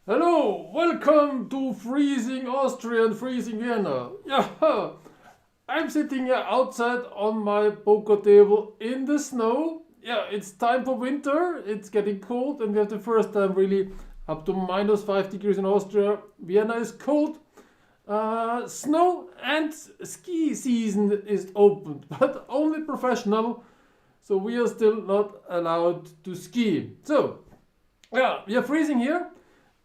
Hello, welcome to freezing Austria and freezing Vienna. Yeah, I'm sitting here outside on my poker table in the snow. Yeah, it's time for winter. It's getting cold, and we have the first time really up to -5 degrees in Austria. Vienna is cold. Snow and ski season is open, but only professional. So we are still not allowed to ski. So, yeah, we are freezing here.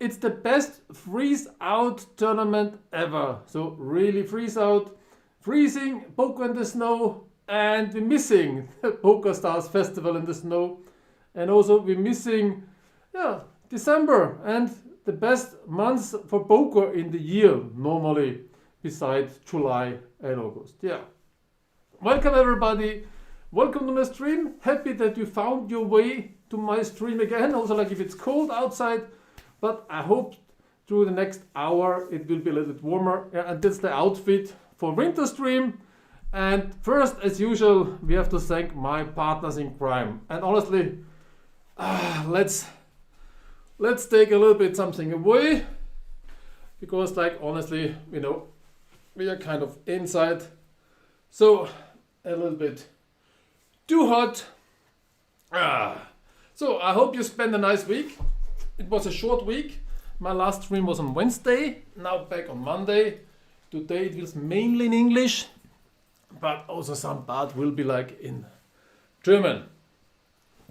It's the best freeze out tournament ever. So really freeze out, freezing, poker in the snow, and we're missing the Poker Stars Festival in the snow. And also we're missing December and the best months for poker in the year normally, besides July and August. Yeah. Welcome everybody. Welcome to my stream. Happy that you found your way to my stream again. Also like if it's cold outside. But I hope through the next hour it will be a little bit warmer. Yeah, and that's the outfit for winter stream. And first, as usual, we have to thank my partners in crime. And honestly, let's take a little bit something away. Because like honestly, we are kind of inside. So a little bit too hot. So I hope you spend a nice week. It was a short week. My last stream was on Wednesday, now back on Monday. Today it was mainly in English, but also some part will be like in German.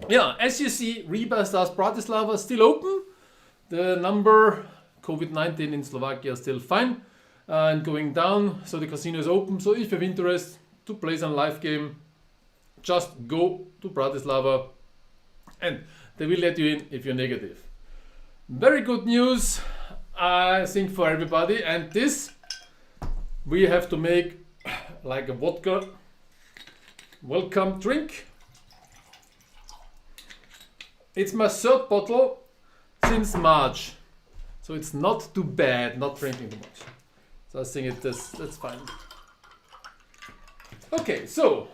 Yeah, as you see, Reba Stars Bratislava still open. The number COVID-19 in Slovakia is still fine and going down, so the casino is open. So if you have interest to play some live game, just go to Bratislava and they will let you in if you're negative. Very good news, I think, for everybody. And this we have to make like a vodka welcome drink. It's my third bottle since March, so it's not too bad not drinking too much. So I think that's fine. Okay, so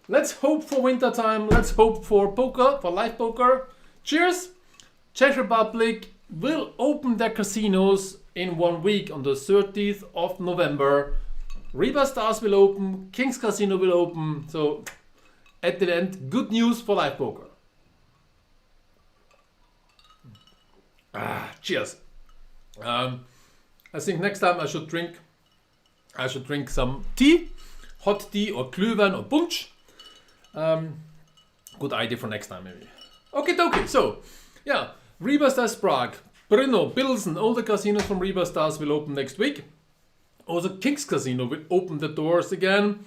let's hope for winter time. Let's hope for poker, for live poker. Cheers! Czech Republic will open their casinos in 1 week on the 30th of November. Reba Stars will open, King's Casino will open. So at the end, good news for live poker. Cheers. I think next time I should drink some tea, hot tea or Glühwein or punch. Good idea for next time maybe. Okay, so yeah. Reba Stars Prague, Brno, Pilsen, all the casinos from Reba Stars will open next week. Also King's Casino will open the doors again.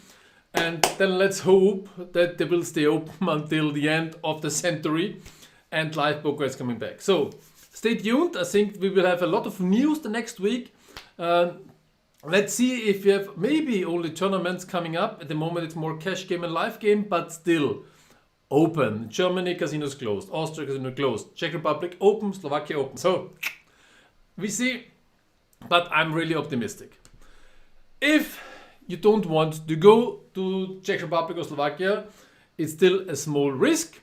And then let's hope that they will stay open until the end of the century and live poker is coming back. So stay tuned. I think we will have a lot of news the next week. Let's see if we have maybe only tournaments coming up. At the moment it's more cash game and live game, but still open. Germany casinos closed, Austria casino closed, Czech Republic open, Slovakia open. So we see, but I'm really optimistic. If you don't want to go to Czech Republic or Slovakia, it's still a small risk.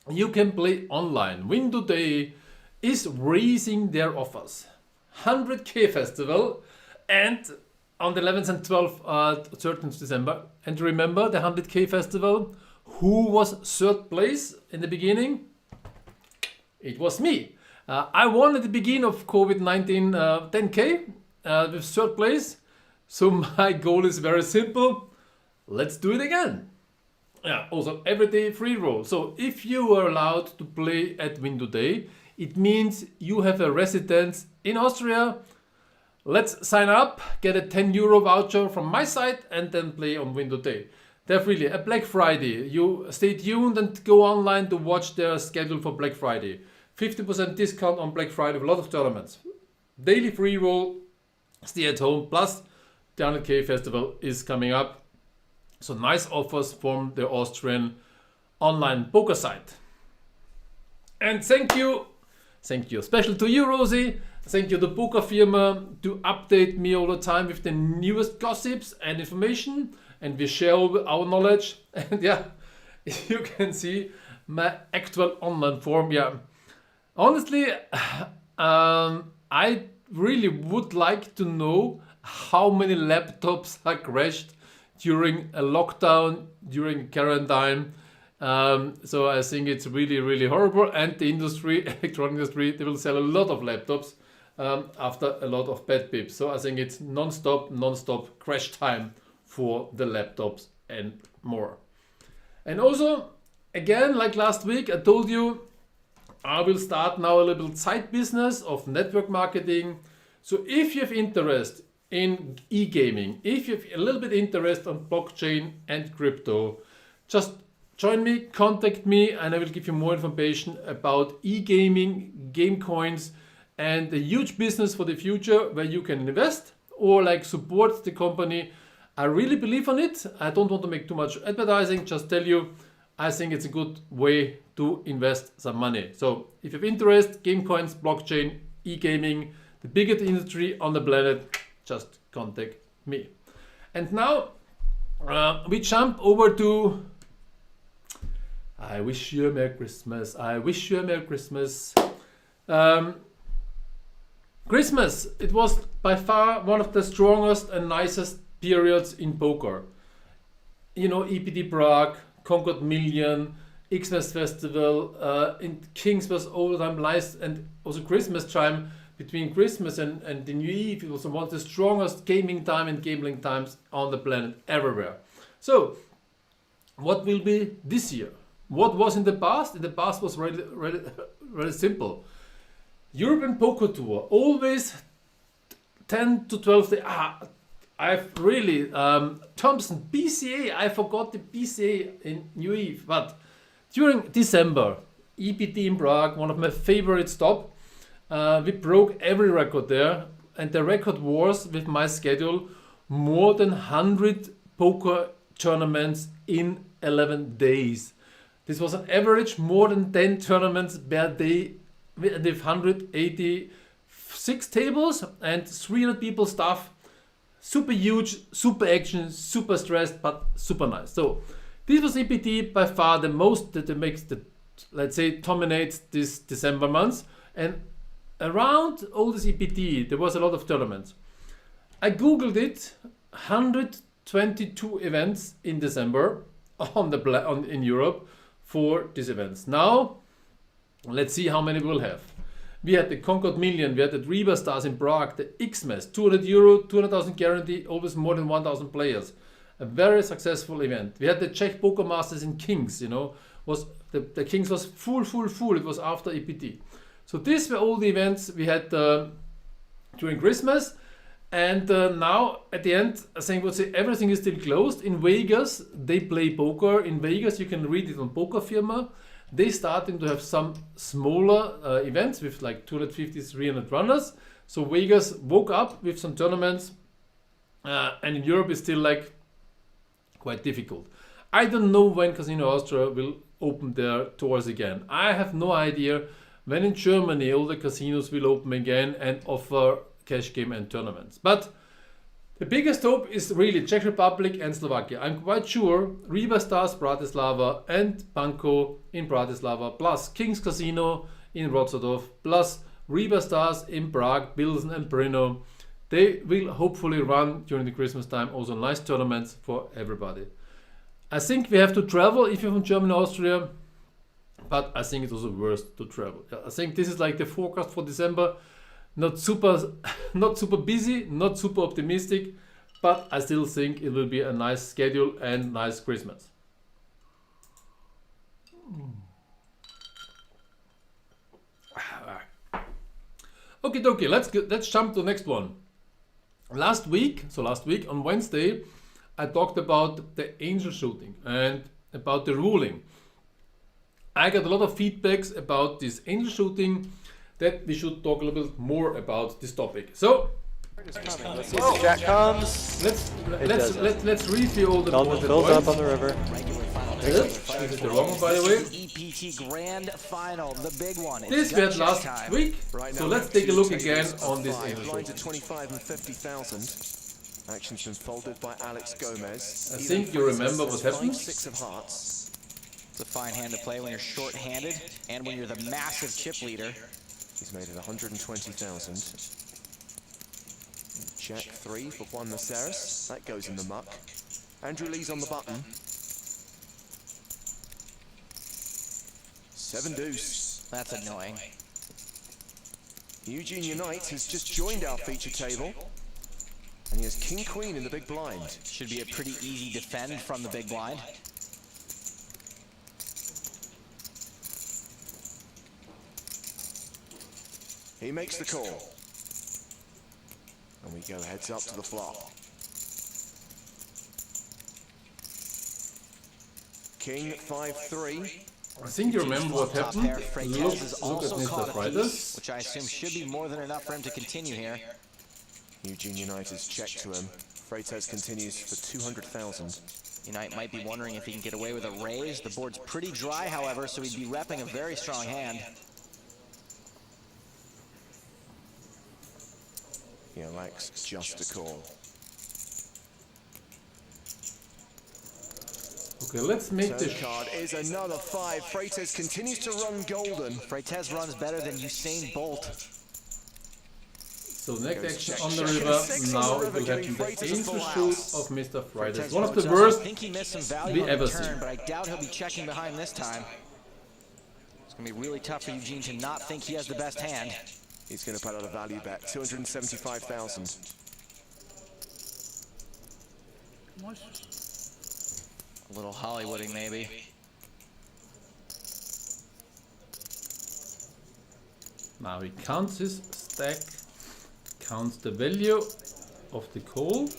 You can play online. Win Today is raising their offers. 100k festival and on the 11th and 12th, 13th December. And remember the 100k festival. Who was third place in the beginning? It was me. I won at the beginning of COVID-19 10k with third place. So my goal is very simple. Let's do it again. Yeah. Also everyday free roll. So if you are allowed to play at Win Today, it means you have a residence in Austria. Let's sign up, get a 10 euro voucher from my side and then play on Win Today. Definitely a Black Friday. You stay tuned and go online to watch their schedule for Black Friday. 50% discount on Black Friday with a lot of tournaments. Daily free roll, stay at home, plus the 100k festival is coming up. So nice offers from the Austrian online poker site. And thank you, special to you, Rosie. Thank you to Poker Firma to update me all the time with the newest gossips and information. And we share our knowledge. And yeah, you can see my actual online form. Yeah, honestly, I really would like to know how many laptops are crashed during a lockdown, during quarantine. So I think it's really, really horrible. And the industry, electronic industry, they will sell a lot of laptops after a lot of bad pips. So I think it's non-stop crash time for the laptops and more. And also, again, like last week, I told you, I will start now a little side business of network marketing. So if you have interest in e-gaming, if you have a little bit interest on blockchain and crypto, just join me, contact me, and I will give you more information about e-gaming, game coins, and a huge business for the future where you can invest or like support the company. I really believe on it. I don't want to make too much advertising, just tell you, I think it's a good way to invest some money. So if you have interest, game coins, blockchain, e-gaming, the biggest industry on the planet, just contact me. And now we jump over to I wish you a Merry Christmas. I wish you a Merry Christmas. Christmas, it was by far one of the strongest and nicest periods in poker. You know, EPT Prague, Concord Million, Xmas Festival, in Kings was all the time nice, and also Christmas time, between Christmas and the New Year, it was one of the strongest gaming time and gambling times on the planet everywhere. So, what will be this year? What was in the past? In the past was really simple. European Poker Tour, always 10 to 12 days. I've really, Thompson, BCA, I forgot the BCA in New Eve, but during December, EPT in Prague, one of my favorite stop, we broke every record there, and the record was, with my schedule, more than 100 poker tournaments in 11 days. This was an average more than 10 tournaments per day with 186 tables and 300 people staff. Super huge, super action, super stressed, but super nice. So this was EPT by far the most that makes the, let's say, dominates this December months. And around all this EPT, there was a lot of tournaments. I googled it, 122 events in December in Europe for these events. Now, let's see how many we'll have. We had the Concord Million, we had the Reba Stars in Prague, the Xmas, €200, 200,000 guarantee, always more than 1,000 players. A very successful event. We had the Czech Poker Masters in Kings, was the Kings was full. It was after EPT. So these were all the events we had during Christmas. And now at the end, I think I would say everything is still closed. In Vegas, they play poker. In Vegas, you can read it on Poker Firma. They starting to have some smaller events with like 250, 300 runners. So Vegas woke up with some tournaments, and in Europe it's still like quite difficult. I don't know when Casino Austria will open their doors again. I have no idea when in Germany all the casinos will open again and offer cash game and tournaments. But the biggest hope is really Czech Republic and Slovakia. I'm quite sure Reba Stars Bratislava and Banco in Bratislava, plus King's Casino in Wrocław, plus Reba Stars in Prague, Pilsen and Brno. They will hopefully run during the Christmas time also nice tournaments for everybody. I think we have to travel if you're from Germany, Austria, but I think it's also worth to travel. I think this is like the forecast for December. Not super busy, not super optimistic, but I still think it will be a nice schedule and nice Christmas. Okay, let's jump to the next one. Last week on Wednesday, I talked about the angel shooting and about the ruling. I got a lot of feedbacks about this angel shooting, that we should talk a little bit more about this topic. So Jack comes. Let's review all the Feldman fills up on the river. This is the wrong one, by the way. EPT Grand Final, the big one. This we had last week. So let's take a look again on this angel Blind shooting. at 25 and 50,000. Action's been folded by Alex Gomez. I think you remember what happened. 6 of hearts. It's a fine hand to play when you're short-handed and when you're the massive chip leader. He's made it 120,000. Jack 3 for Juan Maceres. That goes in the muck. Andrew Lee's on the button. 7 deuce. That's annoying. Eugene Unite has just joined our feature table. And he has King Queen in the big blind. Should be a pretty easy defend from the big blind. He makes the call. And we go heads up to the flop. King 5-3. I think you remember what Top happened. pair. Freitas Look is at also caught Mr. a Freitas. piece, which I assume should be more than enough for him to continue here. Eugene Unite's check to him. Freitas continues for 200,000. Unite might be wondering if he can get away with a raise. The board's pretty dry, however, so he'd be repping a very strong hand. He elects just to call. Okay, let's make Turn the card is another 5. Freitas continues to run golden. Freitas runs better than Usain Bolt. so next action on the river. Now it will happen the angel shoot of Mr. Freitas. One of the I worst think he missed some value we on the ever turn, seen. but I doubt he'll be checking behind this time. It's gonna be really tough for Eugene to not think he has the best hand. He's going to put out a value bet, 275,000. A little Hollywooding, maybe. Now he counts his stack, counts the value of the call,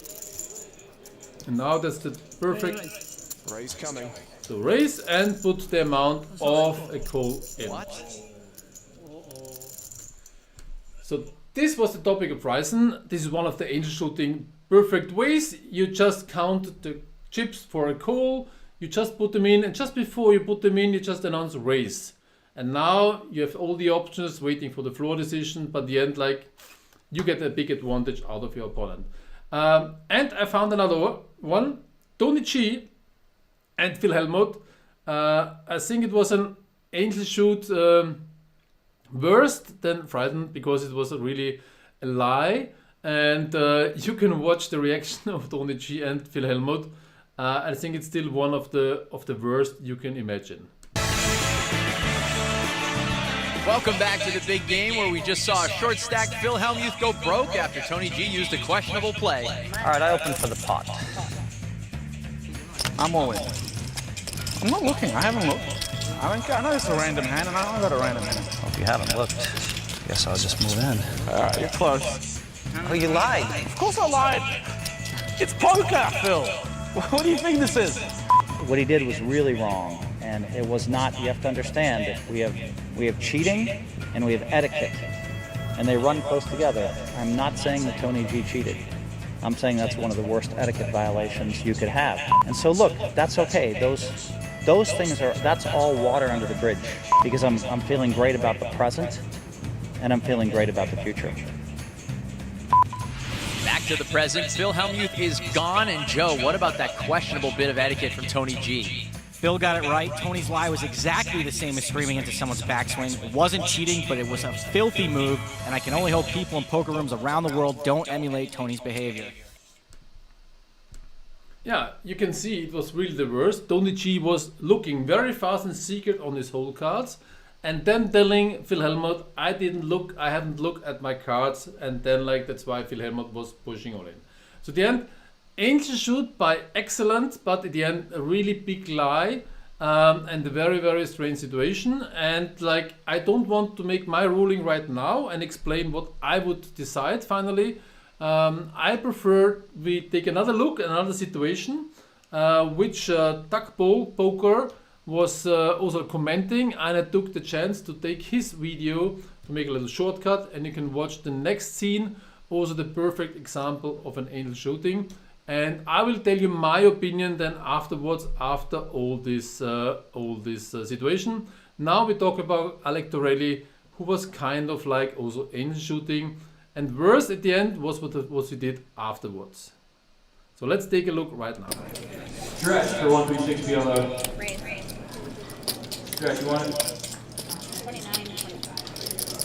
and now that's the perfect Raise coming. to raise and put the amount of a call in. What? So this was the topic of Ryzen. This is one of the angel shooting perfect ways. You just count the chips for a call, you just put them in, and just before you put them in, you just announce raise. And now you have all the options waiting for the floor decision, but at the end, like, you get a big advantage out of your opponent. And I found another one, Tony G and Phil Helmut. I think it was an angel shoot worse than frightened because it was really a lie, and you can watch the reaction of Tony G and Phil Helmut. I think it's still one of the worst you can imagine. Welcome back to the big game where we just saw a short stack Phil Hellmuth go broke after Tony G used a questionable play. All right, I open for the pot. I'm all in. I'm not looking. I haven't looked. I know it's a random hand, and I know got a random hand. Well, if you haven't looked, guess I'll just move in. All right, you're close. Oh, you lied. Of course I lied. It's poker, Phil. What do you think this is? What he did was really wrong, and it was not. You have to understand that we have cheating and we have etiquette, and they run close together. I'm not saying that Tony G cheated. I'm saying that's one of the worst etiquette violations you could have. And so look, that's okay. Those things that's all water under the bridge, because I'm feeling great about the present, and I'm feeling great about the future. Back to the present, Phil Hellmuth is gone, and Joe, what about that questionable bit of etiquette from Tony G? Phil got it right. Tony's lie was exactly the same as screaming into someone's backswing. It wasn't cheating, but it was a filthy move, and I can only hope people in poker rooms around the world don't emulate Tony's behavior. Yeah, you can see it was really the worst. Tony G was looking very fast and secret on his whole cards, and then telling Phil Helmut, I haven't looked at my cards, and then that's why Phil Helmut was pushing all in. So at the end, angel shoot by excellent, but at the end a really big lie, and a very, very strange situation. And I don't want to make my ruling right now and explain what I would decide finally. I prefer we take another look at another situation, which Duck Bowl Poker was also commenting, and I took the chance to take his video to make a little shortcut, and you can watch the next scene, also the perfect example of an angel shooting. And I will tell you my opinion then afterwards, after all this situation. Now we talk about Alec Torelli, who was kind of also angel shooting, and worse at the end was what he did afterwards. So let's take a look right now. Stretch for 136 on the. Raise. Stretch, you want it? 29, 25.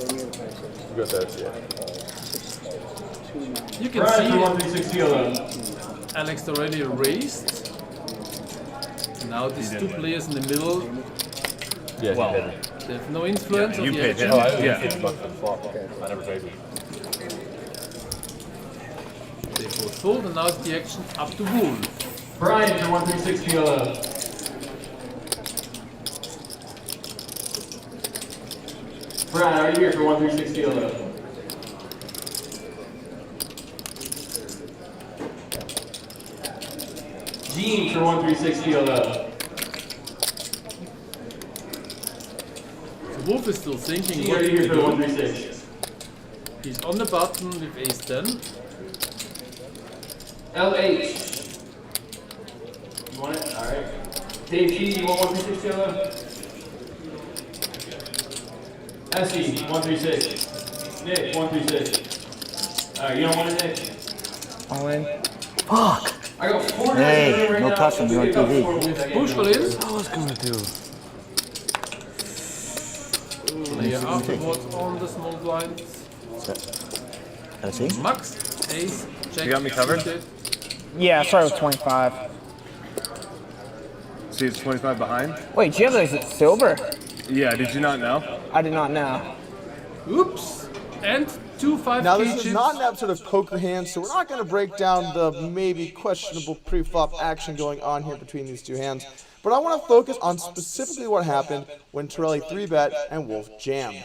You can see Alex already raised. Now these two players in the middle. Yeah, Well, they have no influence on the action. I never paid him. They both fold, and now it's the action up to Wolf. Brian for 136 kilo. Brian, are you here for 136 kilo? Gene for 136 kilo. So Wolf is still thinking Gene, what are you to here for do. 136? He's on the button with ace 10. LH. You want it? Alright. Dave G, you want 136 kilo? Essie, 136. Nick, 136. Alright, you don't want it, Nick? All in. Fuck! I got 4 Hey, guys right no now. touching, you're on TV. Push in. I was gonna do. Player afterwards on the small blinds. Let's see. Max, ace, check. You got me covered? suited. Yeah, I started with 25. See, it's 25 behind. Wait, do you have those silver? Yeah, did you not know? I did not know. Oops. And 2 5 Now, key this is chips. not an episode of Poker Hands, so we're not going to break down the maybe questionable pre-flop action going on here between these two hands. But I want to focus on specifically what happened when Torelli 3-bet and Wolf jammed.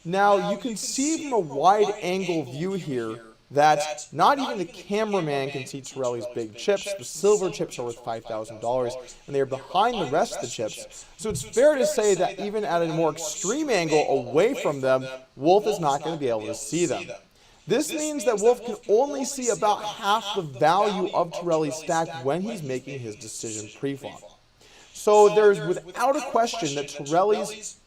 Now, you can see from a wide-angle view here that not even the cameraman can see Torelli's big chips. The silver chips are worth $5,000, and they are behind the rest of the chips. So it's fair to say that even at a more extreme angle away from them, Wolf is not going to be able to see them. This means that Wolf can only see about half the value of Torelli's stack when he's making his decision pre-flop. So there's without a question that Torelli's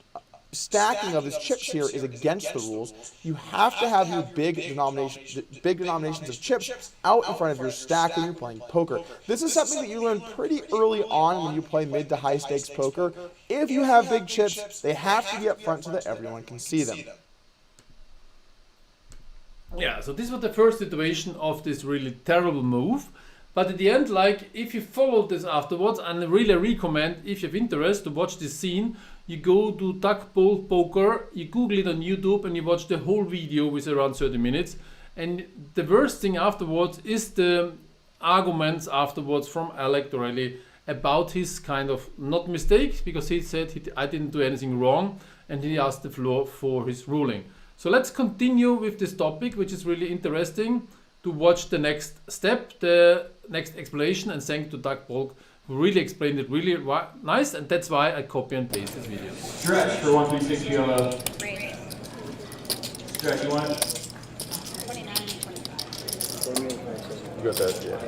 stacking of his chips here is against the rules. You have to have your big denominations of chips out in front of your stack when you're playing poker. This is something that you learn pretty early on when you play mid to high stakes poker. If you have big chips, they have to be up front so that everyone can see them. Yeah, so this was the first situation of this really terrible move. But at the end, like, if you follow this afterwards, and I really recommend, if you have interest to watch this scene, you go to Duck Bowl Poker, you Google it on YouTube, and you watch the whole video with around 30 minutes. And the worst thing afterwards is the arguments afterwards from Alec Torelli about his kind of, not mistake, because he said I didn't do anything wrong, and he asked the floor for his ruling. So let's continue with this topic, which is really interesting to watch the next step, the next explanation, and thank to Doug Polk, who really explained it really nice, and that's why I copy and paste this video. Stretch for 136 kilo. Stretch, you want it? You got that, yeah.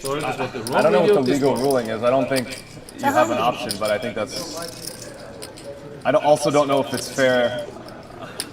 Sorry, this was the wrong I don't know what video. the legal ruling is. I don't think you have an option, but I think that's. Also don't know if it's fair.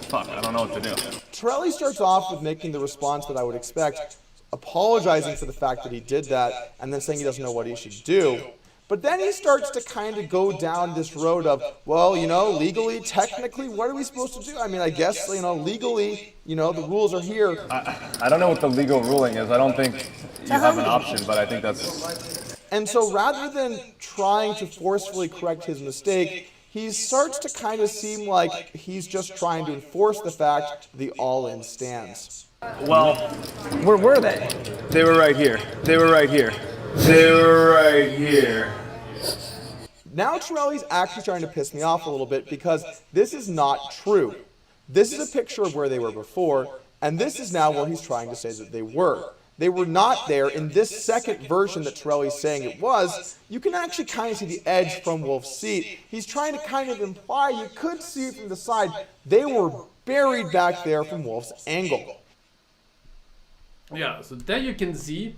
Fuck, I don't know what to do. Torelli starts off with making the response that I would expect, apologizing for the fact that he did that, and then saying he doesn't know what he should do. But then he starts to kind of go down this road of, well, you know, legally, technically, what are we supposed to do? I mean, I guess, you know, legally, you know, the rules are here. I don't know what the legal ruling is. I don't think you have an option, but I think that's. And so rather than trying to forcefully correct his mistake, he starts to kind of seem like he's just trying to enforce the fact the all-in stands. Well, Where were they? they were right here. They were right here. They were right here. Now Torelli's actually trying to piss me off a little bit because this is not true. This is a picture of where they were before, and this is now where he's trying to say that they were. They were not there in this second version that Torelli's saying it was. You can actually kind of see the edge from Wolf's seat. He's trying to kind of imply, you could see from the side, they were buried back there from Wolf's angle. Yeah, so there you can see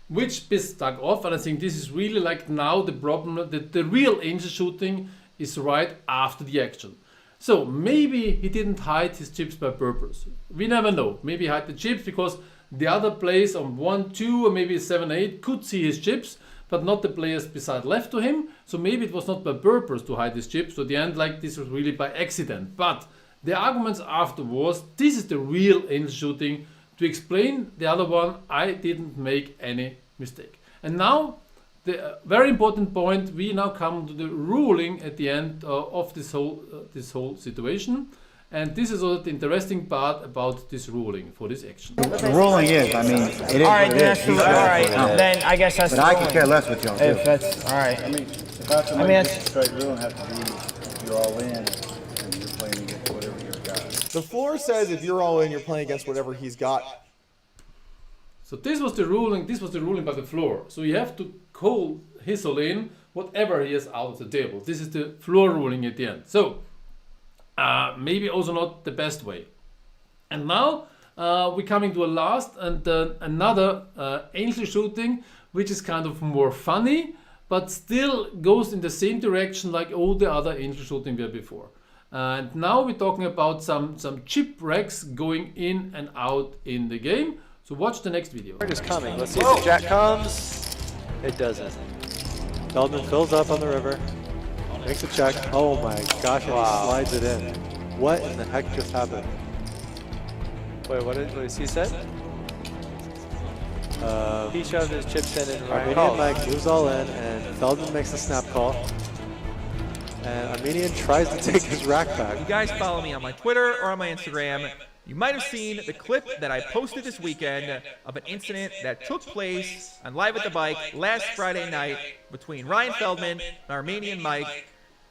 which bit stuck off, and I think this is really like now the problem, that the real angel shooting is right after the action. So maybe he didn't hide his chips by purpose. We never know. Maybe he hid the chips because the other players on 1, 2, or maybe 7, 8 could see his chips, but not the players beside left to him. So maybe it was not by purpose to hide his chips. So at the end, like this was really by accident. But the arguments afterwards, this is the real angel shooting. To explain the other one, I didn't make any mistake. And now, the very important point, we now come to the ruling at the end of this whole situation. And this is also the interesting part about this ruling for this action. The ruling is, I mean, it is Alright, what it is. all right, then I guess that's But the I ruling. could care less what y'all do. If that's, alright. I mean, if that's a straight rule, have to be if you're all in and you're playing against whatever you've got. The floor says if you're all in, you're playing against whatever he's got. So this was the ruling. This was the ruling by the floor. So you have to call his all in whatever he has out of the table. This is the floor ruling at the end. So maybe also not the best way. And now we're coming to a last and another angel shooting, which is kind of more funny, but still goes in the same direction like all the other angel shooting were before. And now we're talking about some chip wrecks going in and out in the game. So watch the next video. Card is coming. Let's see if the jack comes. It doesn't. Feldman fills up on the river. Makes a check. Oh my gosh, and he slides it in. What in the heck just happened? Wait, what did he say? He shoved his chips in and Armenian Mike moves all in and Feldman makes a snap call. And Armenian tries to take his rack back. You guys follow me on my Twitter or on my Instagram. You might have seen the clip that I posted this weekend of an incident that took place on Live at the Bike last Friday night between Ryan Feldman and Armenian Mike.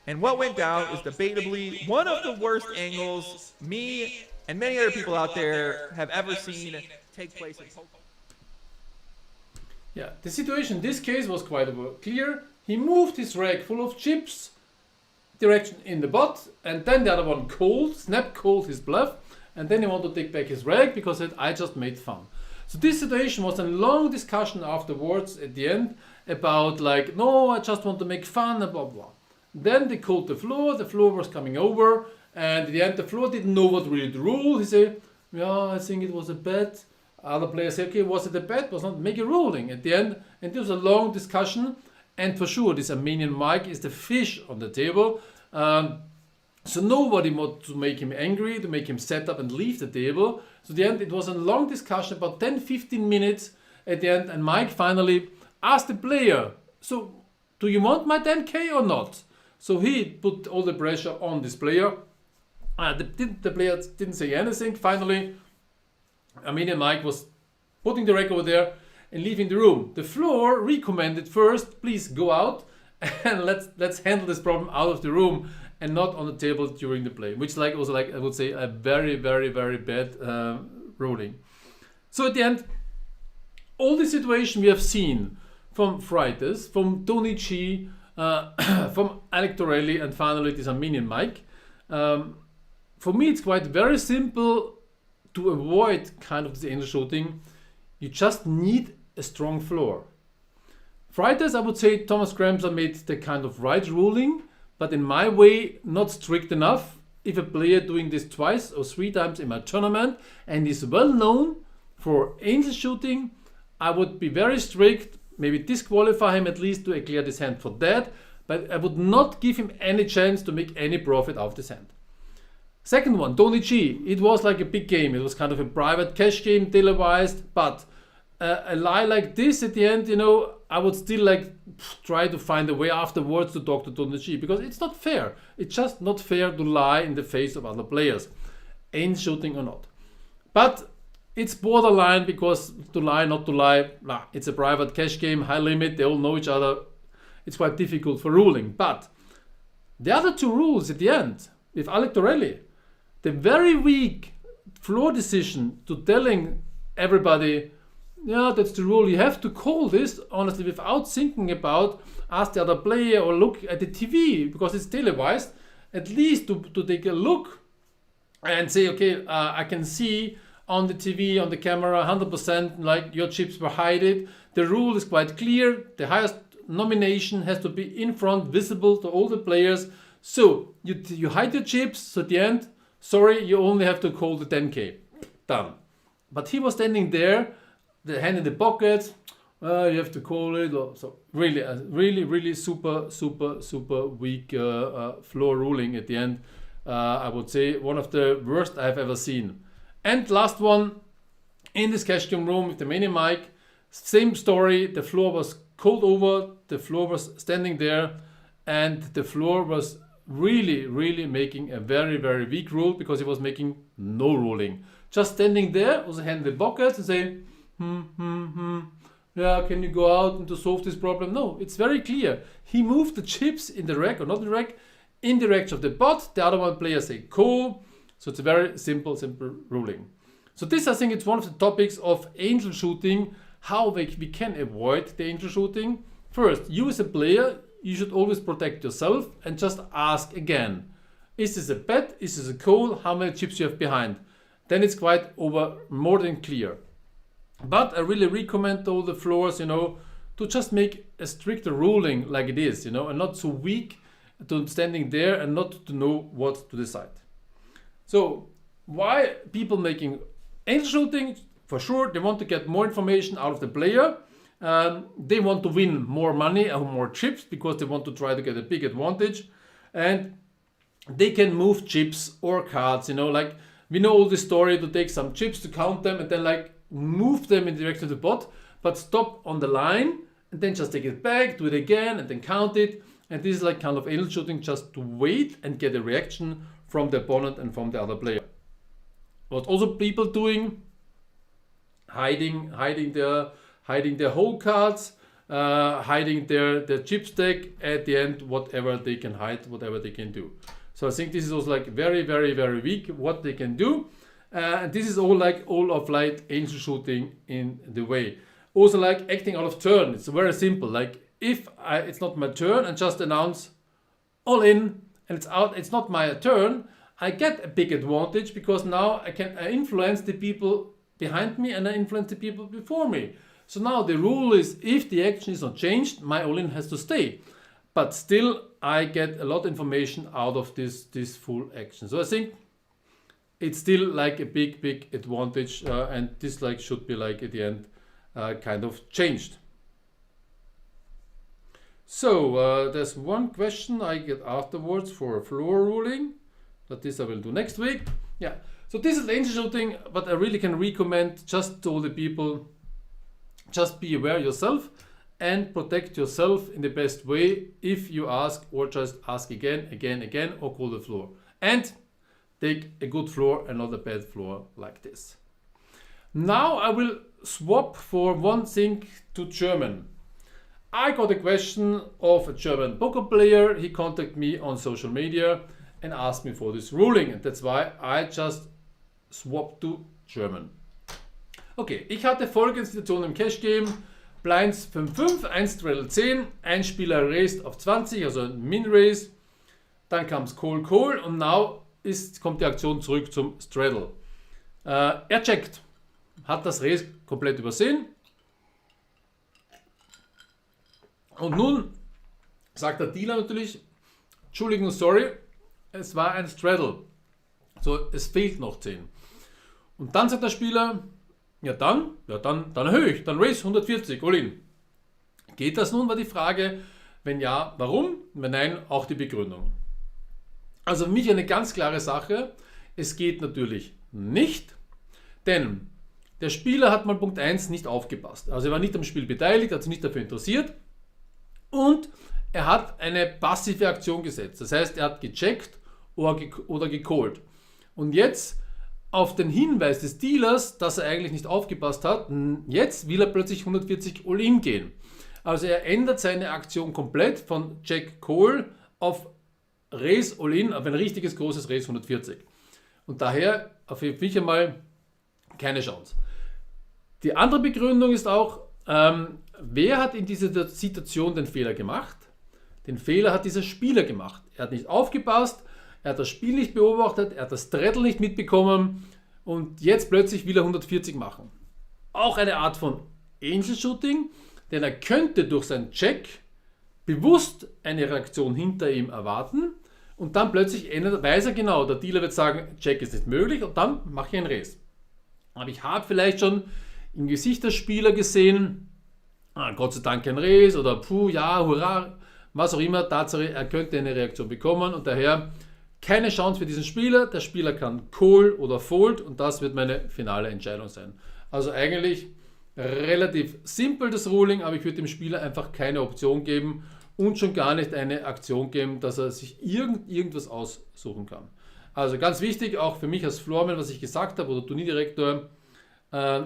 And what went down was debatably one of the worst angles me and many other people out there have ever seen take place in poker. Yeah, the situation in this case was quite clear. He moved his rack full of chips direction in the bot, and then the other one snap called his bluff, and then he wanted to take back his rack because I just made fun. So this situation was a long discussion afterwards at the end about like, no, I just want to make fun and blah blah. Then they called the floor was coming over, and at the end the floor didn't know what really the rule. He said, yeah, I think it was a bet. Other players say, okay, was it a bet? Was not, make a ruling at the end. And there was a long discussion, and for sure this Armenian Mike is the fish on the table. So nobody wanted to make him angry, to make him set up and leave the table. So at the end, it was a long discussion, about 10-15 minutes at the end, and Mike finally asked the player, so do you want my 10K or not? So he put all the pressure on this player. The player didn't say anything. Finally, Armenian Mike was putting the rack over there and leaving the room. The floor recommended first, please go out and let's handle this problem out of the room and not on the table during the play, which was I would say a very, very, very bad ruling. So at the end, all the situation we have seen from Freitas, from Tony G, from Alec Torelli, and finally this Armenian Mike, for me it's quite very simple to avoid kind of this angel shooting. You just need a strong floor. Freitas, I would say Thomas Kramser made the kind of right ruling, but in my way, not strict enough. If a player doing this twice or 3 times in my tournament and is well known for angel shooting, I would be very strict, maybe disqualify him at least to clear this hand for that, but I would not give him any chance to make any profit out of this hand. Second one, Tony G. It was like a big game. It was kind of a private cash game, televised, but a lie like this at the end, I would still try to find a way afterwards to talk to Tony G, because it's not fair. It's just not fair to lie in the face of other players, angel shooting or not. But it's borderline, because to lie, not to lie, it's a private cash game, high limit, they all know each other. It's quite difficult for ruling. But the other 2 rules at the end, with Alec Torelli, the very weak floor decision to telling everybody, yeah, that's the rule, you have to call this, honestly, without thinking about, ask the other player or look at the TV, because it's televised, at least to take a look and say, okay, I can see on the TV, on the camera, 100% like your chips were hidden. The rule is quite clear. The highest nomination has to be in front, visible to all the players. So you hide your chips, so at the end, sorry, you only have to call the 10K. Done. But he was standing there, the hand in the pocket, You have to call it. So really super weak floor ruling at the end. I would say one of the worst I've ever seen. And last one, in this cash game room with the mini mic, same story. The floor was called over, the floor was standing there, and the floor was really making a very weak rule because it was making no ruling. Just standing there, was a hand in the pocket and saying, yeah, can you go out and to solve this problem? No, it's very clear. He moved the chips in the rack, or not in the rack, in the direction of the pot. The other one player say call. So it's a very simple ruling. So this, I think, it's one of the topics of angel shooting, how we can avoid the angel shooting. First, you as a player, you should always protect yourself and just ask again. Is this a bet? Is this a call? How many chips you have behind? Then it's quite more than clear. But I really recommend all the floors, to just make a stricter ruling like it is, and not so weak to standing there and not to know what to decide. So why people making angel shooting? For sure, they want to get more information out of the player. They want to win more money or more chips because they want to try to get a big advantage. And they can move chips or cards, like we know all the story to take some chips to count them and then like move them in the direction of the pot, but stop on the line and then just take it back, do it again and then count it. And this is like kind of angel shooting, just to wait and get a reaction from the opponent and from the other player. What also people doing, hiding their whole cards, hiding their chip stack at the end, whatever they can hide, whatever they can do. So I think this is also like very weak what they can do. And this is all of angel shooting in the way. Also like acting out of turn. It's very simple. Like if it's not my turn and just announce all in and it's out, it's not my turn, I get a big advantage because now I can influence the people behind me and I influence the people before me. So now the rule is if the action is not changed, my all-in has to stay. But still I get a lot of information out of this full action. So I think it's still like a big advantage and this like should be like at the end kind of changed. So there's one question I get afterwards for a floor ruling, but this I will do next week. Yeah, so this is angel shooting, but I really can recommend just to all the people, just be aware yourself and protect yourself in the best way if you ask, or just ask again, or call the floor. And take a good floor and not a bad floor like this. Now I will swap for one thing to German. I got a question of a German poker player. He contacted me on social media and asked me for this ruling, and that's why I just swapped to German. Okay, ich hatte folgende Situation im Cash Game. Blinds 5-5, 1 Straddle 10, ein Spieler raced auf 20, also ein Min-Race. Dann kam es Call und now kommt die Aktion zurück zum Straddle. Er checkt, hat das Race komplett übersehen. Und nun sagt der Dealer natürlich, Entschuldigung, sorry, es war ein Straddle. So, es fehlt noch 10. Und dann sagt der Spieler, dann erhöhe ich, dann Race 140, all-in. Geht das nun, war die Frage. Wenn ja, warum? Wenn nein, auch die Begründung. Also für mich eine ganz klare Sache, es geht natürlich nicht, denn der Spieler hat mal Punkt 1 nicht aufgepasst. Also er war nicht am Spiel beteiligt, hat sich nicht dafür interessiert und er hat eine passive Aktion gesetzt. Das heißt, er hat gecheckt oder gecallt. Und jetzt auf den Hinweis des Dealers, dass er eigentlich nicht aufgepasst hat, jetzt will er plötzlich 140 All-In gehen. Also er ändert seine Aktion komplett von Check-Call auf Race All-In, auf ein richtiges großes Race 140. Und daher auf jeden Fall einmal keine Chance. Die andere Begründung ist auch, wer hat in dieser Situation den Fehler gemacht? Den Fehler hat dieser Spieler gemacht. Er hat nicht aufgepasst, er hat das Spiel nicht beobachtet, er hat das Straddle nicht mitbekommen und jetzt plötzlich will er 140 machen. Auch eine Art von Angel Shooting, denn er könnte durch seinen Check bewusst eine Reaktion hinter ihm erwarten und dann plötzlich weiß er genau, der Dealer wird sagen, Check ist nicht möglich und dann mache ich ein Race. Aber ich habe vielleicht schon im Gesicht der Spieler gesehen, Gott sei Dank kein Race oder puh, ja, hurra, was auch immer, Tatsache, er könnte eine Reaktion bekommen und daher keine Chance für diesen Spieler. Der Spieler kann Call oder Fold und das wird meine finale Entscheidung sein. Also eigentlich relativ simpel das Ruling, aber ich würde dem Spieler einfach keine Option geben und schon gar nicht eine Aktion geben, dass er sich irgendwas aussuchen kann. Also ganz wichtig, auch für mich als Floorman, was ich gesagt habe, oder Turnierdirektor,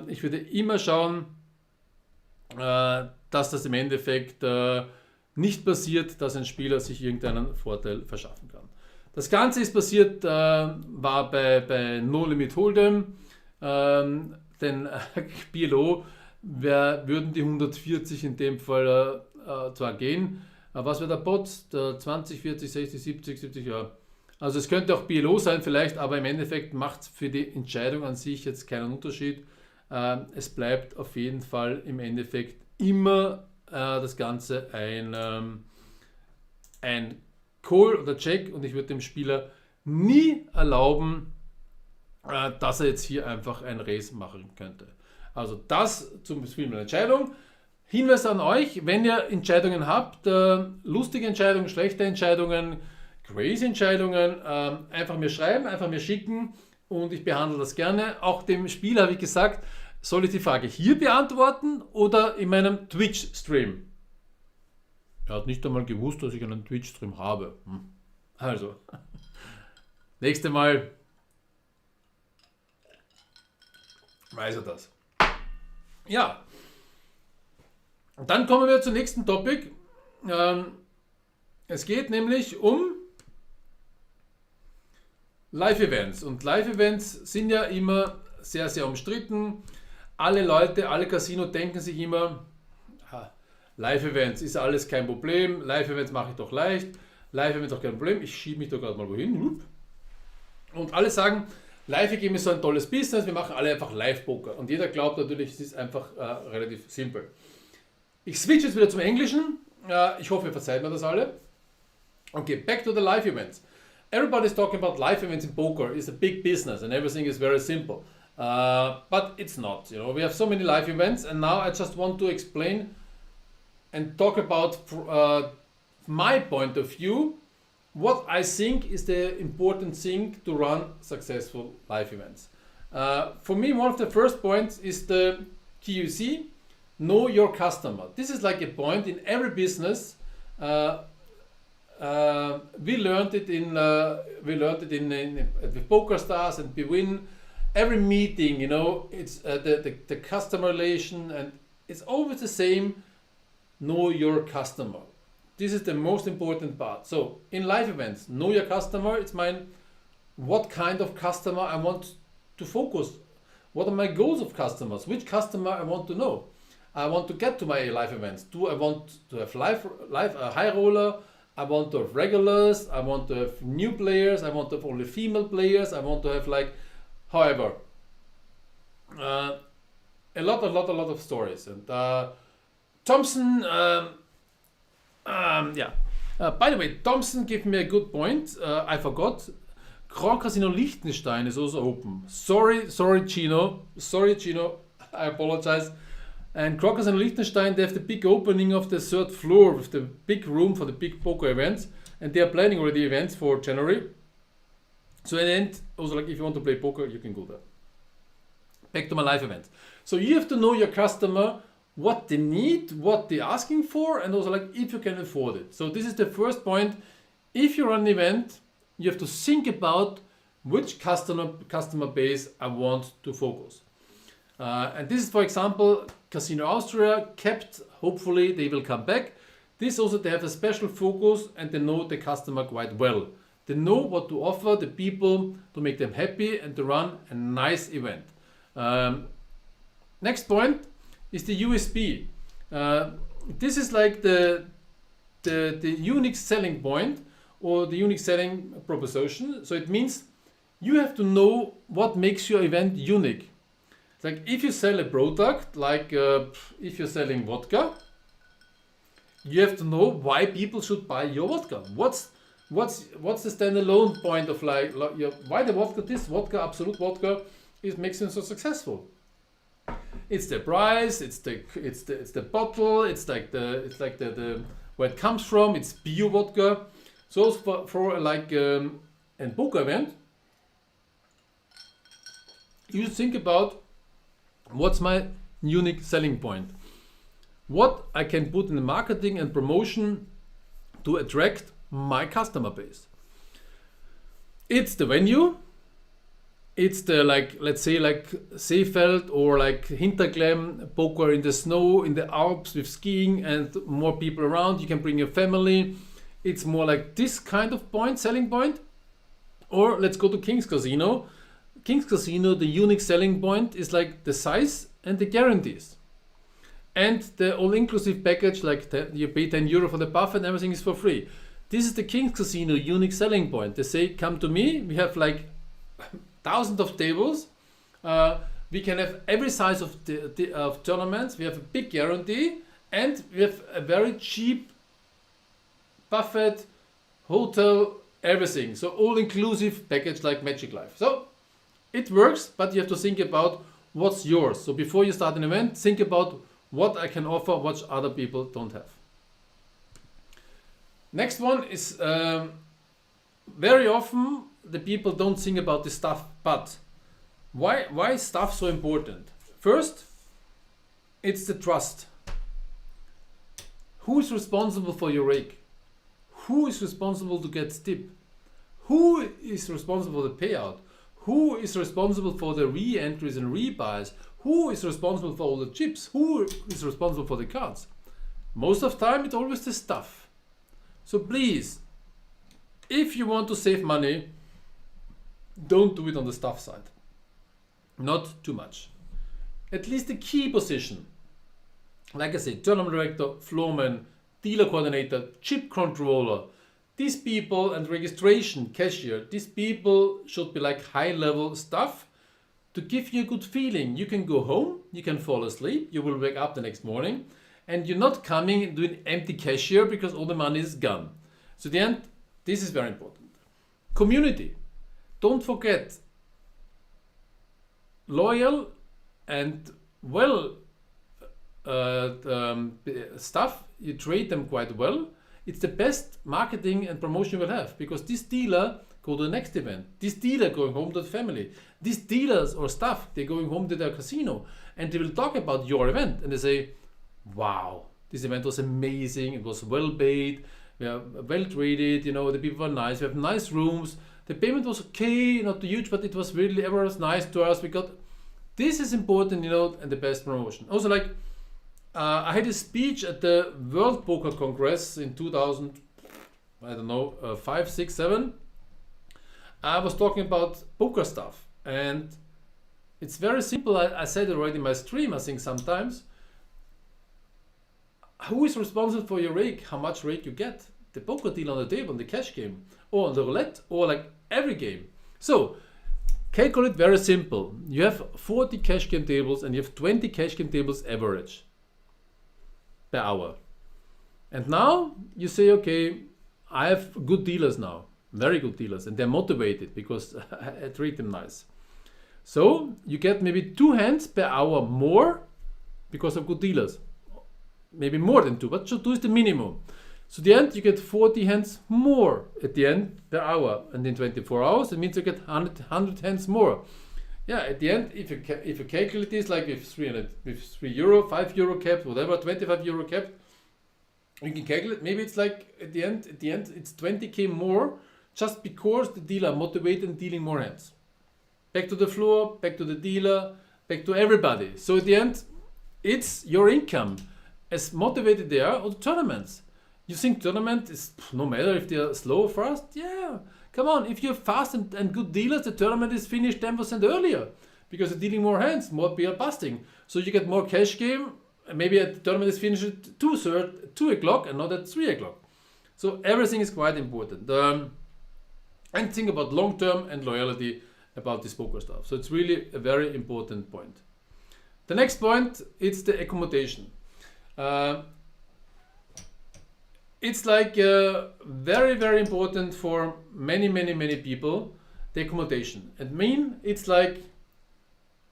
ich würde immer schauen, dass das im Endeffekt nicht passiert, dass ein Spieler sich irgendeinen Vorteil verschaffen kann. Das Ganze ist passiert, war bei No Limit Hold'em, denn PLO würden die 140 in dem Fall zwar gehen, aber was wäre der Bot? Der 20, 40, 60, 70, ja. Also es könnte auch PLO sein vielleicht, aber im Endeffekt macht es für die Entscheidung an sich jetzt keinen Unterschied. Es bleibt auf jeden Fall im Endeffekt immer das Ganze ein Call oder Check und ich würde dem Spieler nie erlauben, dass er jetzt hier einfach ein Race machen könnte. Also das zum Beispiel meine Entscheidung. Hinweis an euch, wenn ihr Entscheidungen habt, lustige Entscheidungen, schlechte Entscheidungen, crazy Entscheidungen, einfach mir schreiben, einfach mir schicken und ich behandle das gerne. Auch dem Spieler habe ich gesagt, soll ich die Frage hier beantworten oder in meinem Twitch-Stream? Er hat nicht einmal gewusst, dass ich einen Twitch-Stream habe. Also, nächstes Mal weiß er das. Ja, und dann kommen wir zum nächsten Topic. Es geht nämlich um Live-Events. Und Live-Events sind ja immer sehr, sehr umstritten. Alle Leute, alle Casinos denken sich immer, Live-Events ist alles kein Problem, Live-Events mache ich doch leicht, Live-Events auch kein Problem, ich schiebe mich da gerade mal wohin. Und alle sagen, Live-Game ist so ein tolles Business, wir machen alle einfach Live-Poker. Und jeder glaubt natürlich, es ist einfach relativ simpel. Ich switch jetzt wieder zum Englischen, ich hoffe, ihr verzeiht mir das alle. Okay, back to the Live-Events. Everybody's talking about Live-Events in poker, it's a big business and everything is very simple. But it's not, we have so many live events and now I just want to explain and talk about my point of view, what I think is the important thing to run successful live events. For me, one of the first points is the QC, know your customer. This is like a point in every business. We learned it in with Poker Stars and BWin. Every meeting, it's the customer relation, and it's always the same. Know your customer. This is the most important part. So in live events, know your customer. It's what kind of customer I want to focus. What are my goals of customers? Which customer I want to know? I want to get to my live events. Do I want to have live high roller? I want to have regulars. I want to have new players. I want to have only female players. I want to have however, a lot of stories. And Thompson, by the way, Thompson gave me a good point. I forgot. Grand Casino Liechtenstein is also open. Sorry, Chino. I apologize. And Grand Casino Liechtenstein, they have the big opening of the third floor with the big room for the big poker events, and they are planning already events for January. So in the end, also if you want to play poker, you can go there. Back to my live event. So you have to know your customer, what they need, what they're asking for, and also if you can afford it. So this is the first point. If you run an event, you have to think about which customer base I want to focus. And this is, for example, Casino Austria kept, hopefully they will come back. This also, they have a special focus and they know the customer quite well. They know what to offer the people to make them happy and to run a nice event. Next point is the USP. This is like the unique selling point or the unique selling proposition. So it means you have to know what makes your event unique. It's like if you sell a product, if you're selling vodka, you have to know why people should buy your vodka. What's the standalone point of why the vodka, this vodka, Absolute vodka, makes them so successful. It's the price, it's the bottle, it's like the where it comes from. It's bio vodka. So for like a poker event, you think about what's my unique selling point, what I can put in the marketing and promotion to attract my customer base. It's the venue. It's the, like, let's say like Seefeld or like Hinterglemm, poker in the snow, in the Alps with skiing and more people around. You can bring your family. It's more like this kind of point, selling point. Or let's go to King's Casino. King's Casino, the unique selling point is like the size and the guarantees. And the all-inclusive package, like you pay €10 for the buffet and everything is for free. This is the King's Casino unique selling point. They say, come to me, we have like thousands of tables. We can have every size of tournaments. We have a big guarantee, and we have a very cheap buffet, hotel, everything. So all-inclusive package like Magic Life. So it works, but you have to think about what's yours. So before you start an event, think about what I can offer, what other people don't have. Next one is very often the people don't think about the stuff, but why is stuff so important? First, it's the trust. Who is responsible for your rake? Who is responsible to get tip? Who is responsible for the payout? Who is responsible for the re-entries and rebuys? Who is responsible for all the chips? Who is responsible for the cards? Most of the time, it's always the stuff. So please, if you want to save money, don't do it on the stuff side. Not too much. At least the key position. Like I said, tournament director, floorman, dealer coordinator, chip controller. These people and registration, cashier, these people should be like high-level stuff to give you a good feeling. You can go home, you can fall asleep, you will wake up the next morning, and you're not coming and doing empty cashier because all the money is gone. So at the end, this is very important. Community. Don't forget, loyal and well stuff, you trade them quite well. It's the best marketing and promotion you will have, because this dealer go to the next event. This dealer going home to the family. These dealers or staff, they're going home to their casino and they will talk about your event and they say, wow, this event was amazing. It was well paid. We are well traded. You know, the people were nice. We have nice rooms. The payment was okay, not too huge, but it was really everyone's nice to us. We got, this is important, you know, and the best promotion. Also, like, I had a speech at the World Poker Congress in 2000, I don't know, 5, 6, 7. I was talking about poker stuff, and it's very simple. I said it already in my stream, I think sometimes. Who is responsible for your rake? How much rake you get? The poker deal on the table, on the cash game, or on the roulette, or like every game. So calculate very simple. You have 40 cash game tables and you have 20 cash game tables average per hour. And now you say, okay, I have good dealers now, very good dealers, and they're motivated because I treat them nice. So you get maybe 2 hands per hour more because of good dealers. Maybe more than 2, but 2 is the minimum. So at the end, you get 40 hands more at the end per hour. And in 24 hours, it means you get 100 hands more. Yeah, at the end, if you calculate this, like with €3, €5 capped, whatever, €25 capped, you can calculate. Maybe it's like at the end, it's 20k more just because the dealer motivated and dealing more hands. Back to the floor, back to the dealer, back to everybody. So at the end, it's your income. As motivated they are, or the tournaments. You think tournament is, no matter if they are slow or fast? Yeah, come on. If you're fast and good dealers, the tournament is finished 10% earlier because you're dealing more hands, more people busting. So you get more cash game. Maybe the tournament is finished at 2 o'clock and not at 3 o'clock. So everything is quite important. And think about long term and loyalty about this poker stuff. So it's really a very important point. The next point, it's the accommodation. It's like very, very important for many people, the accommodation. It's like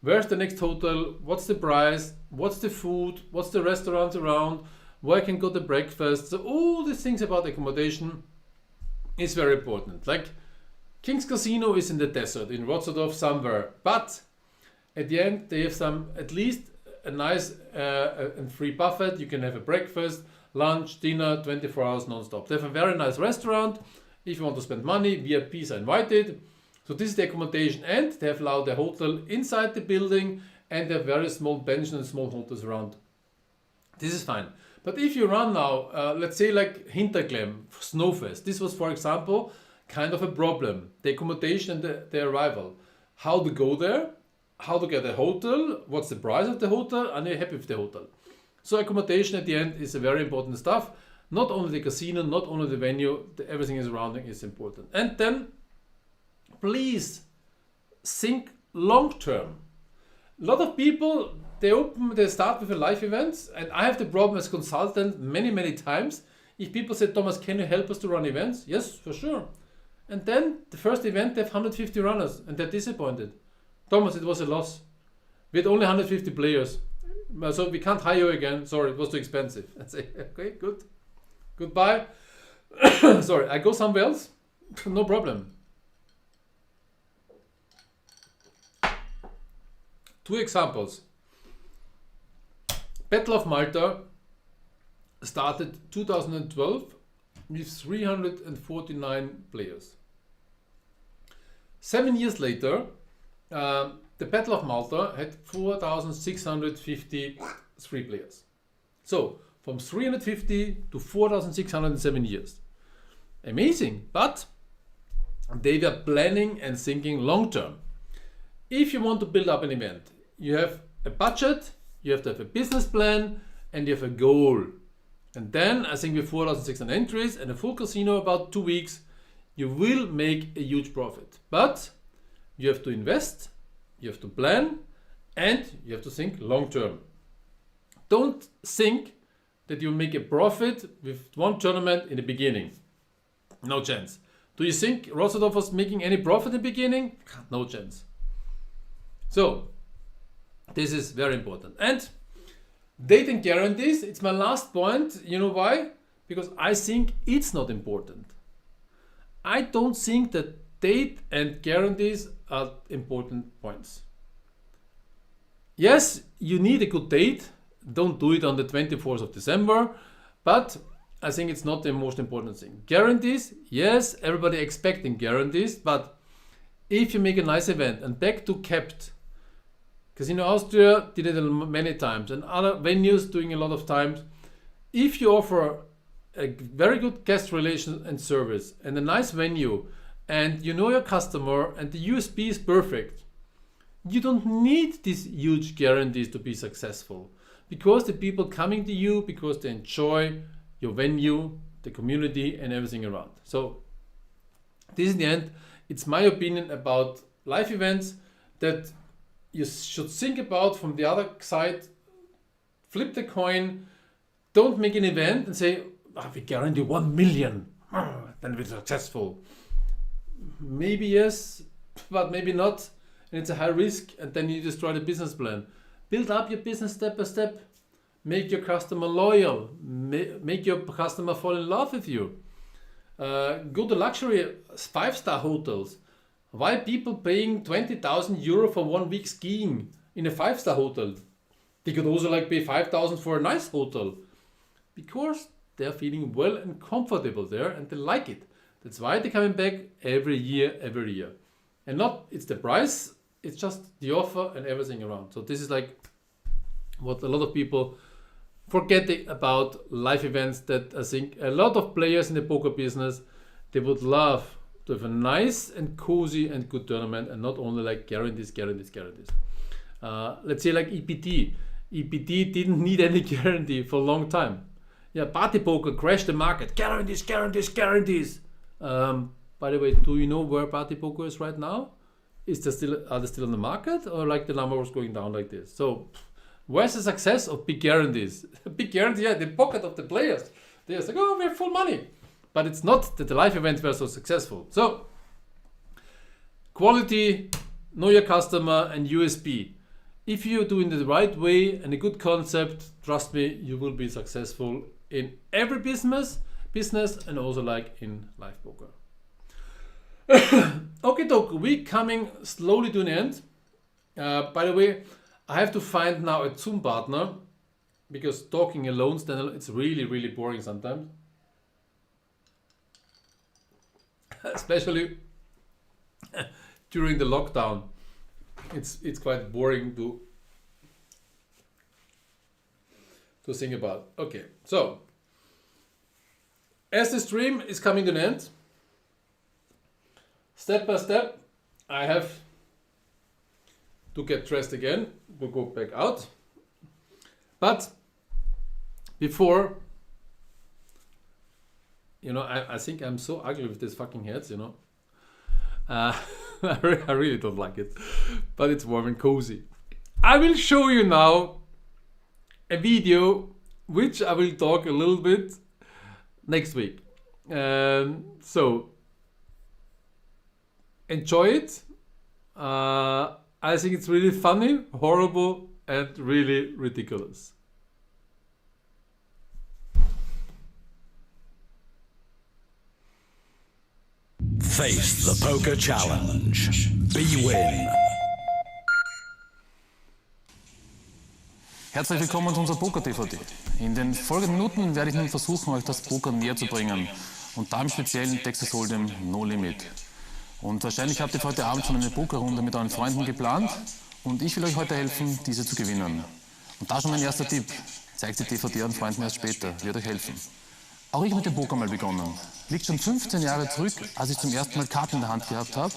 Where's the next hotel? What's the price? What's the food? What's the restaurants around? Where I can go to breakfast? So all these things about accommodation is very important. Like King's Casino is in the desert in Rotterdam somewhere, but at the end they have at least a nice and free buffet. You can have a breakfast, lunch, dinner, 24 hours non-stop. They have a very nice restaurant. If you want to spend money, VIPs are invited. So this is the accommodation, and they have allowed the hotel inside the building, and they have very small pensions and small hotels around. This is fine. But if you run now, let's say like Hinterklemm, Snowfest, this was, for example, kind of a problem. The accommodation and the arrival. How to go there, how to get a hotel, what's the price of the hotel, and are you happy with the hotel? So accommodation at the end is a very important stuff. Not only the casino, not only the venue, everything is surrounding is important. And then please think long term. A lot of people, they start with a live events, and I have the problem as consultant many times. If people say, Thomas, can you help us to run events? Yes, for sure. And then the first event, they have 150 runners, and they're disappointed. Thomas, it was a loss. We had only 150 players, so we can't hire you again. Sorry, it was too expensive. I say, okay, good. Goodbye. Sorry, I go somewhere else. No problem. 2 examples. Battle of Malta started 2012 with 349 players. 7 years later, the Battle of Malta had 4,653 players. So from 350 to 4,607 years. Amazing, but they were planning and thinking long term. If you want to build up an event, you have a budget, you have to have a business plan, and you have a goal. And then, I think with 4,600 entries and a full casino about 2 weeks, you will make a huge profit. But you have to invest, you have to plan, and you have to think long term. Don't think that you make a profit with one tournament in the beginning. No chance. Do you think Rotterdam was making any profit in the beginning? No chance. So, this is very important. And date and guarantees, it's my last point. You know why? Because I think it's not important. I don't think that date and guarantees are important points. Yes, you need a good date. Don't do it on the 24th of December, but I think it's not the most important thing. Guarantees, yes, everybody expecting guarantees, but if you make a nice event, and back to Kept, Casino Austria did it many times, and other venues doing a lot of times. If you offer a very good guest relation and service and a nice venue, and you know your customer and the USP is perfect, you don't need these huge guarantees to be successful, because the people coming to you, because they enjoy your venue, the community, and everything around. So this in the end, it's my opinion about live events that you should think about from the other side. Flip the coin. Don't make an event and say, we guarantee 1 million, then we're successful. Maybe yes, but maybe not. And it's a high risk, and then you destroy the business plan. Build up your business step by step. Make your customer loyal. Make your customer fall in love with you. Go to luxury 5-star hotels. Why people paying 20,000 euro for 1 week skiing in a 5-star hotel? They could also pay 5,000 for a nice hotel, because they're feeling well and comfortable there, and they like it. That's why they're coming back every year. And not it's the price, it's just the offer and everything around. So this is what a lot of people forget about live events, that I think a lot of players in the poker business, they would love to have a nice and cozy and good tournament, and not only guarantees. Let's say EPT. EPT didn't need any guarantee for a long time. Yeah, party poker crashed the market. Guarantees. By the way, do you know where party poker is right now? Are they still on the market, or the number was going down like this? So where's the success of big guarantees? Big guarantee, yeah, the pocket of the players. They're like, we have full money. But it's not that the live events were so successful. So quality, know your customer, and USP. if you're doing it the right way and a good concept, trust me, you will be successful in every business and also like in live poker. Okay, Doc, we coming slowly to an end. By the way, I have to find now a Zoom partner because talking alone, it's really, really boring sometimes. Especially during the lockdown. It's quite boring to think about. Okay, so as the stream is coming to an end, step by step, I have to get dressed again. We'll go back out. But before, I think I'm so ugly with these fucking heads, I really don't like it, but it's warm and cozy. I will show you now a video which I will talk a little bit next week. So enjoy it. I think it's really funny, horrible, and really ridiculous. Face the Poker Challenge. B-Win. Herzlich willkommen zu unserer Poker-DVD. In den folgenden Minuten werde ich nun versuchen, euch das Poker näher zu bringen. Und da im speziellen Texas Hold'em No Limit. Und wahrscheinlich habt ihr für heute Abend schon eine Pokerrunde mit euren Freunden geplant. Und ich will euch heute helfen, diese zu gewinnen. Und da schon mein erster Tipp. Zeigt die DVD euren Freunden erst später. Wird euch helfen. Auch ich habe mit dem Poker mal begonnen. Liegt schon 15 Jahre zurück, als ich zum ersten Mal Karten in der Hand gehabt habe.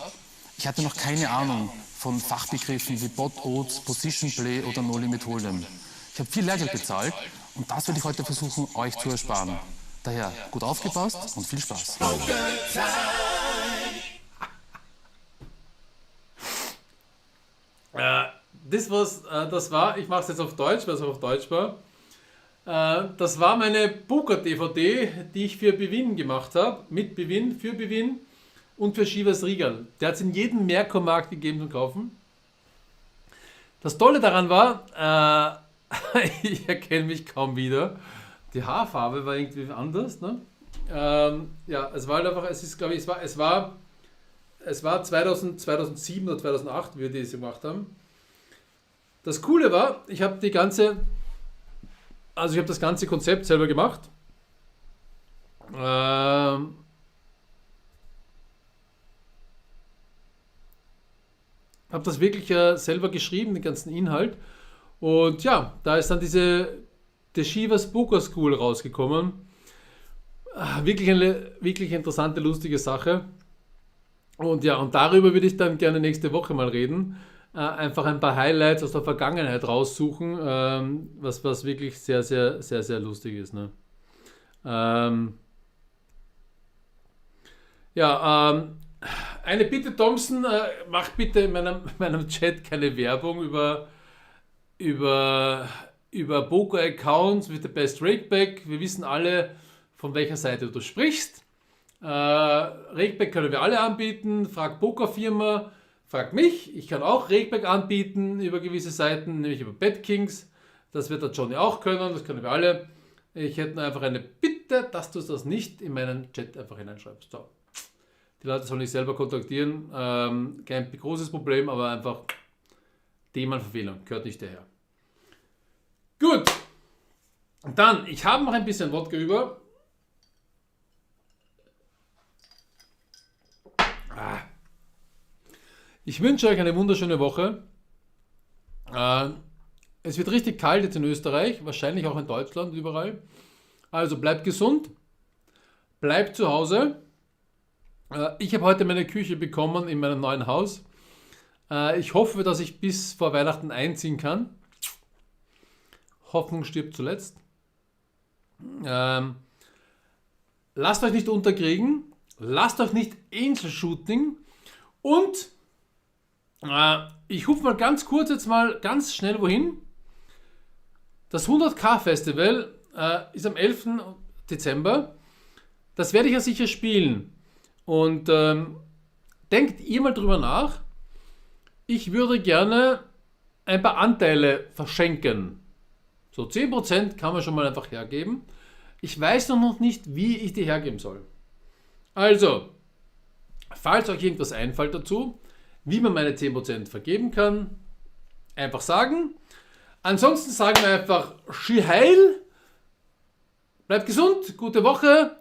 Ich hatte noch keine Ahnung von Fachbegriffen wie Bot Odds, Position Play oder No Limit Hold'em. Ich habe viel Lehrgeld bezahlt und das werde ich heute versuchen, euch zu ersparen. Daher gut aufgepasst und viel Spaß. Das war, ich mache es jetzt auf Deutsch, weil es auch auf Deutsch war. Das war meine Poker-DVD, die ich für Bewinn gemacht habe. Mit Bewinn, für Bewinn und für Shivas Regal. Der hat es in jedem Merkur-Markt gegeben zum Kaufen. Das Tolle daran war, ich erkenne mich kaum wieder. Die Haarfarbe war irgendwie anders. Ne? Ja, es war halt einfach, es war 2007 oder 2008, wie wir das gemacht haben. Das Coole war, ich habe das ganze Konzept selber gemacht. Habe das wirklich selber geschrieben, den ganzen Inhalt. Und ja, da ist dann The Shivas Poker School rausgekommen. Wirklich eine wirklich interessante, lustige Sache. Und ja, und darüber würde ich dann gerne nächste Woche mal reden. Einfach ein paar Highlights aus der Vergangenheit raussuchen, was wirklich sehr, sehr, sehr, sehr lustig ist. Ne? Eine Bitte, Thompson, mach bitte in meinem Chat keine Werbung über Poker-Accounts with the best Rakeback. Wir wissen alle, von welcher Seite du sprichst. Rakeback können wir alle anbieten. Frag Pokerfirma. Frag mich, ich kann auch Rakeback anbieten über gewisse Seiten, nämlich über BetKings. Das wird der Johnny auch können, das können wir alle. Ich hätte nur einfach eine Bitte, dass du das nicht in meinen Chat einfach hineinschreibst. So. Die Leute sollen dich selber kontaktieren. Kein großes Problem, aber einfach Themenverfehlung, gehört nicht daher. Gut, und dann, ich habe noch ein bisschen Wodka über. Ich wünsche euch eine wunderschöne Woche. Es wird richtig kalt jetzt in Österreich, wahrscheinlich auch in Deutschland, überall. Also bleibt gesund, bleibt zu Hause. Ich habe heute meine Küche bekommen in meinem neuen Haus. Ich hoffe, dass ich bis vor Weihnachten einziehen kann. Hoffnung stirbt zuletzt. Lasst euch nicht unterkriegen. Lasst euch nicht Angel-Shooting. Und ich rufe mal ganz kurz jetzt mal ganz schnell wohin. Das 100k Festival ist am 11. Dezember. Das werde ich ja sicher spielen. Und denkt ihr mal drüber nach. Ich würde gerne ein paar Anteile verschenken. So 10% kann man schon mal einfach hergeben. Ich weiß noch nicht, wie ich die hergeben soll. Also, falls euch irgendwas einfällt dazu, wie man meine 10% vergeben kann, einfach sagen. Ansonsten sagen wir einfach Schiheil, bleibt gesund, gute Woche.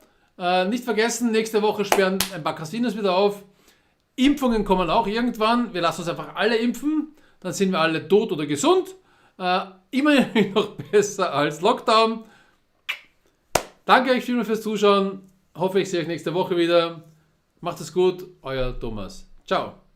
Nicht vergessen, nächste Woche sperren ein paar Casinos wieder auf. Impfungen kommen auch irgendwann. Wir lassen uns einfach alle impfen. Dann sind wir alle tot oder gesund. Immerhin noch besser als Lockdown. Danke euch vielmals fürs Zuschauen. Hoffe, ich sehe euch nächste Woche wieder. Macht es gut. Euer Thomas. Ciao.